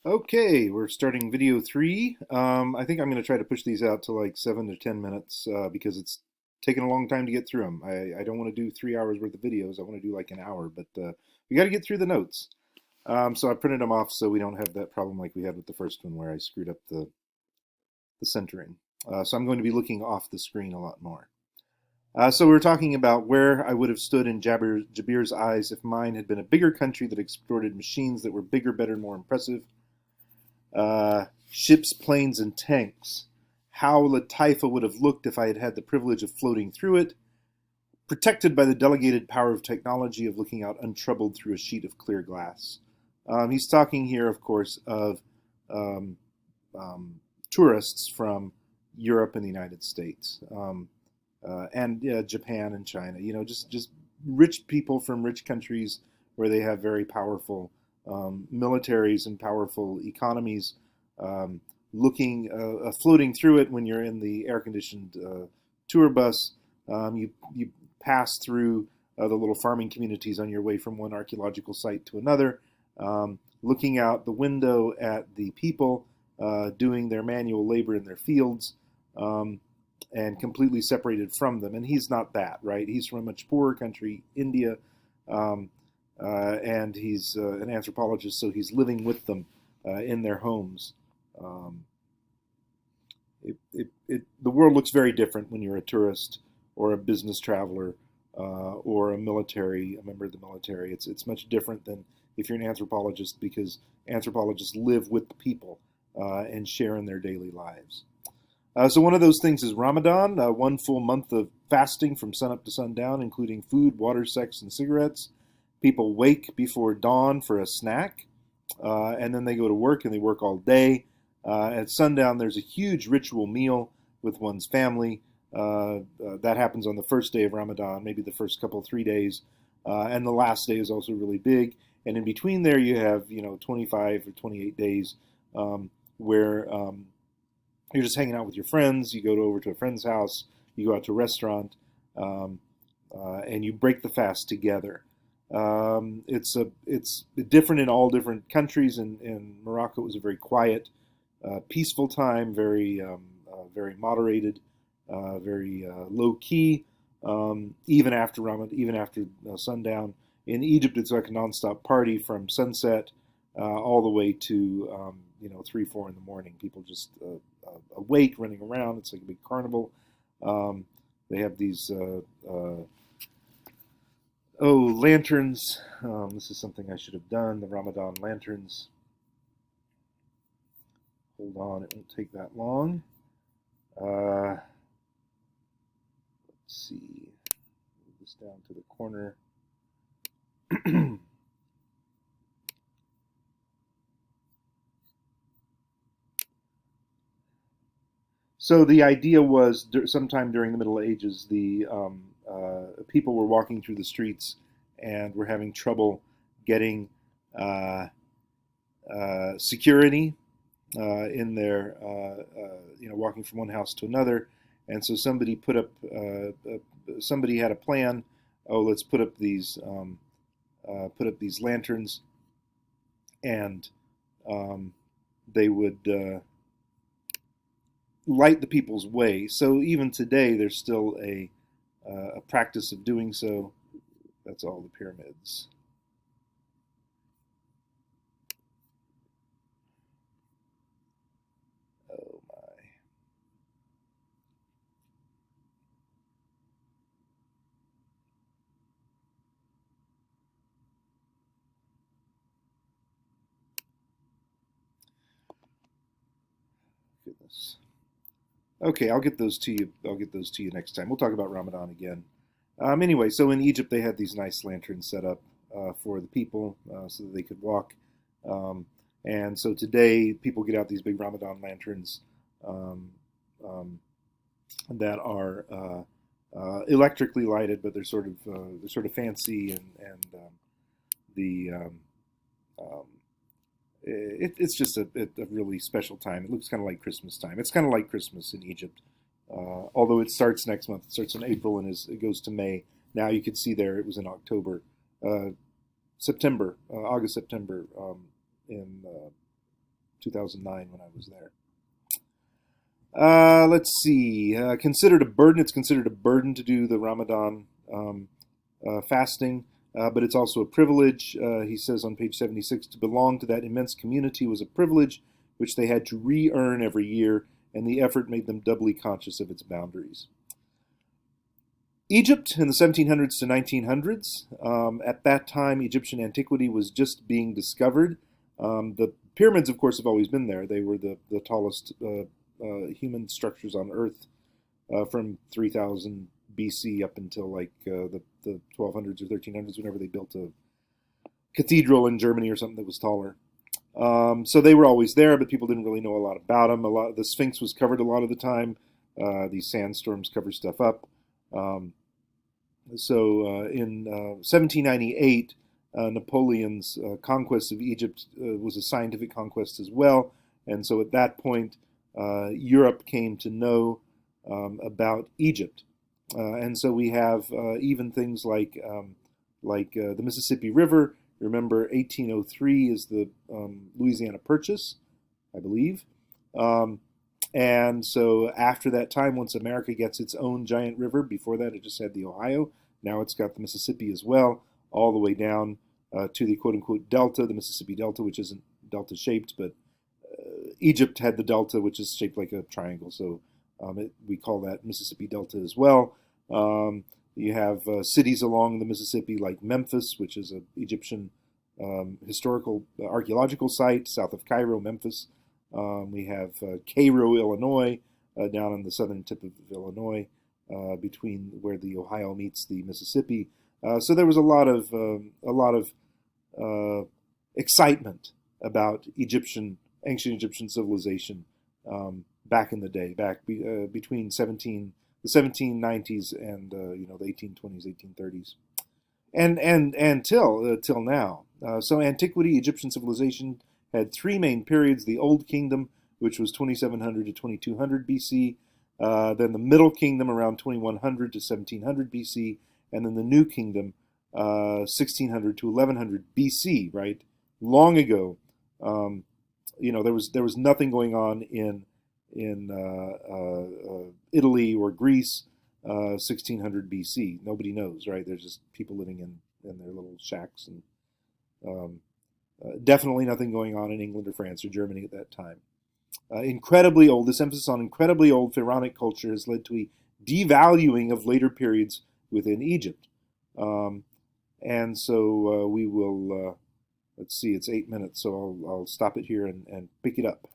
Okay, we're starting video three. I think I'm going to try to push these out to like 7 to 10 minutes because it's taking a long time to get through them. I don't want to do 3 hours worth of videos. I want to do like an hour, but we got to get through the notes. So I printed them off so we don't have that problem like we had with the first one where I screwed up the centering. So I'm going to be looking off the screen a lot more. So we were talking about where I would have stood in Jabir's eyes if mine had been a bigger country that exported machines that were bigger, better, more impressive. Ships, planes, and tanks. How Latifa would have looked if I had had the privilege of floating through it, protected by the delegated power of technology of looking out untroubled through a sheet of clear glass. He's talking here, of course, of um, tourists from Europe and the United States, and Japan and China. Just rich people from rich countries where they have very powerful militaries and powerful economies. Um, Floating through it when you're in the air-conditioned tour bus. You pass through the little farming communities on your way from one archaeological site to another, looking out the window at the people doing their manual labor in their fields, and completely separated from them. And he's not that, right? He's from a much poorer country, India, um, and he's an anthropologist, so he's living with them in their homes. Um, the world looks very different when you're a tourist or a business traveler or a member of the military. It's much different than if you're an anthropologist because anthropologists live with the people and share in their daily lives. So one of those things is Ramadan, one full month of fasting from sunup to sundown, including food, water, sex, and cigarettes. People wake before dawn for a snack, and then they go to work and they work all day. At sundown, there's a huge ritual meal with one's family. That happens on the first day of Ramadan, maybe the first couple, 3 days. And the last day is also really big. And in between there, you have, 25 or 28 days where you're just hanging out with your friends. You go over to a friend's house, you go out to a restaurant, um, and you break the fast together. It's different in all different countries. In Morocco, it was a very quiet, peaceful time, very moderated, very low key. Even after sundown. In Egypt, it's like a nonstop party from sunset all the way to 3, 4 in the morning. People just awake, running around. It's like a big carnival. Um, they have these lanterns. This is something I should have done. The Ramadan lanterns. Hold on, it won't take that long. Let's see. Move this down to the corner. So the idea was sometime during the Middle Ages, the people were walking through the streets and were having trouble getting uh, security in their, walking from one house to another. And so somebody had a plan. Oh, let's put up these lanterns, and um, they would light the people's way. So even today, there's still a practice of doing so. That's all the pyramids. Oh my goodness. Okay, I'll get those to you. I'll get those to you next time. We'll talk about Ramadan again. Anyway, so in Egypt they had these nice lanterns set up for the people so that they could walk. Um, and so today people get out these big Ramadan lanterns um, um, that are electrically lighted, but they're sort of fancy, and the um, it's just a really special time. It looks kind of like Christmas time. It's kind of like Christmas in Egypt, although it starts next month. It starts in April and it goes to May. Now you can see there it was in uh, August, September in 2009 when I was there. Let's see. Considered a burden. It's considered a burden to do the Ramadan fasting, but it's also a privilege. He says on page 76, to belong to that immense community was a privilege which they had to re-earn every year, and the effort made them doubly conscious of its boundaries. Egypt in the 1700s to 1900s. At that time, Egyptian antiquity was just being discovered. The pyramids, of course, have always been there. They were the tallest human structures on Earth from 3000 BC up until like the 1200s or 1300s, whenever they built a cathedral in Germany or something that was taller. So they were always there, but people didn't really know a lot about them. The Sphinx was covered a lot of the time. These sandstorms cover stuff up. So in 1798, Napoleon's conquest of Egypt was a scientific conquest as well. And so at that point, Europe came to know about Egypt. And so we have even things like the Mississippi River. Remember, 1803 is the Louisiana Purchase, I believe. And so after that time, once America gets its own giant river, before that it just had the Ohio, now it's got the Mississippi as well, all the way down to the quote-unquote delta, the Mississippi Delta, which isn't delta-shaped, but Egypt had the delta, which is shaped like a triangle, so we call that Mississippi Delta as well. You have cities along the Mississippi like Memphis, which is an Egyptian historical archaeological site, south of Cairo, Memphis. We have Cairo, Illinois, down on the southern tip of Illinois, between where the Ohio meets the Mississippi. So there was a lot of excitement about ancient Egyptian civilization back in the day, between the 1790s and the 1820s, 1830s, and till now. So antiquity, Egyptian civilization had three main periods: the Old Kingdom, which was 2700 to 2200 BC, then the Middle Kingdom around 2100 to 1700 BC, and then the New Kingdom, 1600 to 1100 BC. Right, long ago. There was nothing going on in Italy or Greece, 1600 BC. Nobody knows, right? There's just people living in their little shacks, and definitely nothing going on in England or France or Germany at that time. Incredibly old. This emphasis on incredibly old pharaonic culture has led to a devaluing of later periods within Egypt. And so we will. Let's see. It's 8 minutes, so I'll stop it here and pick it up.